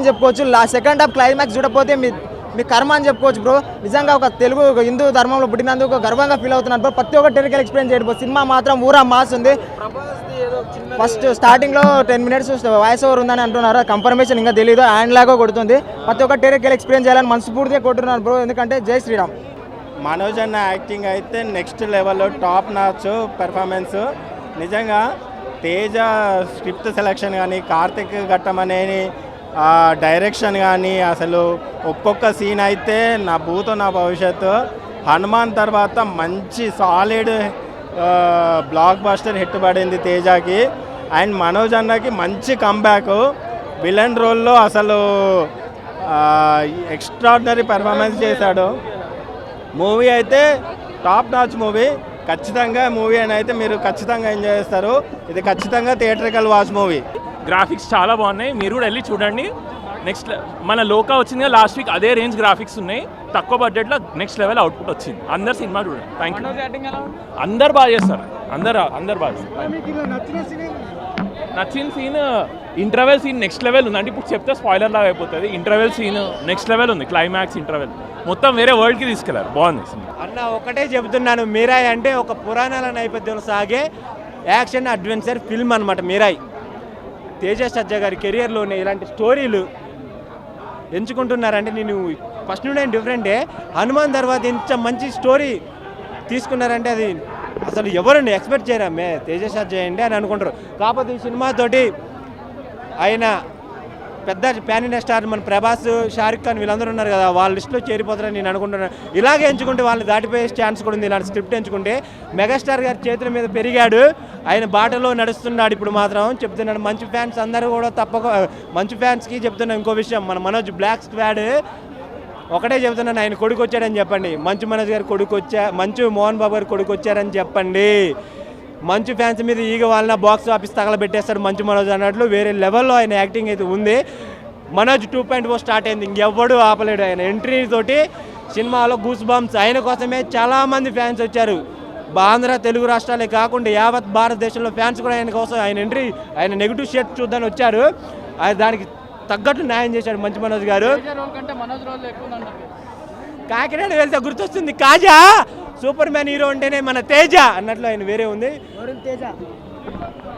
అని చెప్పుకోవచ్చు. Second half climax చూడకపోతే మీ కర్మ అని చెప్పుకోవచ్చు బ్రో. నిజంగా ఒక తెలుగు హిందూ ధర్మంలో పుట్టినందుకు గర్వంగా ఫీల్ అవుతున్నాను బ్రో. ప్రతి ఒక్క టెరికల్ ఎక్స్పీరియన్స్ చేయడం సినిమా మాత్రం ఊరా మాస్ ఉంది. ఫస్ట్ స్టార్టింగ్లో 10 minutes వాయిస్ ఓవర్ ఉందని అంటున్నారు, కన్ఫర్మేషన్ ఇంకా తెలియదు. హ్యాండ్ లాగా కొడుతుంది. ప్రతి ఒక్క టెరికల్ ఎక్స్పీరియన్స్ చేయాలని మనస్ఫూర్తిగా కొట్టున్నాను బ్రో. ఎందుకంటే జై శ్రీరామ్. మనోజ్ అన్న యాక్టింగ్ అయితే నెక్స్ట్ లెవెల్లో టాప్ నాచ్ పెర్ఫార్మెన్స్. నిజంగా తేజ స్క్రిప్ట్ సెలెక్షన్ కానీ, కార్తిక్ ఘట్టమనేని డైరెక్షన్ కానీ, అసలు ఒక్కొక్క సీన్ అయితే నా భూతో నా భవిష్యత్తు. హనుమాన్ తర్వాత మంచి సాలిడ్ బ్లాక్ బస్టర్ హిట్ పడింది తేజకి. అండ్ మనోజ్ అన్నకి మంచి కంబ్యాక్. విలన్ రోల్లో అసలు ఎక్స్ట్రాడినరీ పెర్ఫార్మెన్స్ చేశాడు. మూవీ అయితే టాప్ నాచ్ మూవీ. ఖచ్చితంగా మూవీ అని అయితే మీరు ఖచ్చితంగా ఎంజాయ్ చేస్తారు. ఇది ఖచ్చితంగా థియేట్రికల్ వాచ్ మూవీ. గ్రాఫిక్స్ చాలా బాగున్నాయి, మీరు కూడా వెళ్ళి చూడండి. నెక్స్ట్ మన లోకా వచ్చింది లాస్ట్ వీక్, అదే రేంజ్ గ్రాఫిక్స్ ఉన్నాయి. తక్కువ బడ్జెట్లో నెక్స్ట్ లెవెల్ అవుట్పుట్ వచ్చింది. అందరు సినిమా చూడండి. Thank you. అందరు బాగా చేస్తారు, అందరు బాగా చేస్తారు. నచ్చిన scene interval scene next level ఉంది. అంటే ఇప్పుడు చెప్తే స్పాయిలర్ లాగా అయిపోతుంది. ఇంటర్వెల్ సీన్ నెక్స్ట్ లెవెల్ ఉంది. క్లైమాక్స్ ఇంటర్వెల్ మొత్తం వేరే వరల్డ్కి తీసుకెళ్లారు. బాగుంది సినిమా. అన్న ఒకటే చెబుతున్నాను, మీరాయ్ అంటే ఒక పురాణాల నేపథ్యంలో సాగే యాక్షన్ అడ్వెంచర్ ఫిల్మ్ అనమాట మీరాయ్. తేజ సజ్జా గారి కెరియర్లోనే ఇలాంటి స్టోరీలు ఎంచుకుంటున్నారంటే నేను ఫస్ట్ నుండి డిఫరెంటే. హనుమాన్ తర్వాత ఇంత మంచి స్టోరీ తీసుకున్నారంటే అది అసలు ఎవరండి ఎక్స్పెక్ట్ చేయరా తేజ సజ్జా అండి అని అనుకుంటారు. కాకపోతే ఈ సినిమాతోటి ఆయన పెద్ద ప్యాన్ ఇండియా స్టార్ మన ప్రభాస్, షారుఖ్ ఖాన్ వీళ్ళందరూ ఉన్నారు కదా, వాళ్ళ లిస్టులో చేరిపోతారని నేను అనుకుంటున్నాను. ఇలాగే ఎంచుకుంటే వాళ్ళని దాటిపోయే ఛాన్స్ కూడా ఉంది. ఇలాంటి స్క్రిప్ట్ ఎంచుకుంటే మెగాస్టార్ గారి చేతుల మీద పెరిగాడు, ఆయన బాటలో నడుస్తున్నాడు. ఇప్పుడు మాత్రం చెప్తున్నాడు, మంచి ఫ్యాన్స్ అందరూ కూడా మంచి ఫ్యాన్స్కి చెప్తున్నాను ఇంకో విషయం, మన మనోజ్ బ్లాక్ స్క్వాడ్ ఒకటే చెప్తున్నాను, ఆయన కొడుకు వచ్చాడని చెప్పండి. మంచు మనోజ్ గారి కొడుకు మంచు మోహన్ బాబు గారి కొడుకు వచ్చారని చెప్పండి. మంచు ఫ్యాన్స్ మీద ఈగ వాళ్ళ బాక్స్ ఆఫీస్ తగలబెట్టేస్తాడు మంచు మనోజ్ అన్నట్లు వేరే లెవెల్లో ఆయన యాక్టింగ్ అయితే ఉంది. మనోజ్ 2.0 స్టార్ట్ అయింది, ఇంకెవ్వడు ఆపలేడు. ఆయన ఎంట్రీ తోటి సినిమాలో గూస్ బంప్స్. ఆయన కోసమే చాలామంది ఫ్యాన్స్ వచ్చారు. ఆంధ్ర తెలుగు రాష్ట్రాలే కాకుండా యావత్ భారతదేశంలో ఫ్యాన్స్ కూడా ఆయన కోసం, ఆయన ఎంట్రీ, ఆయన నెగిటివ్ షేట్ చూద్దాని వచ్చారు. దానికి తగ్గట్టు న్యాయం చేశాడు మంచు మనోజ్ గారు. కాకినాడ వెళ్తే గుర్తొస్తుంది కాజా, సూపర్ మ్యాన్ హీరో అంటేనే మన తేజ అన్నట్లు ఆయన వేరే ఉంది.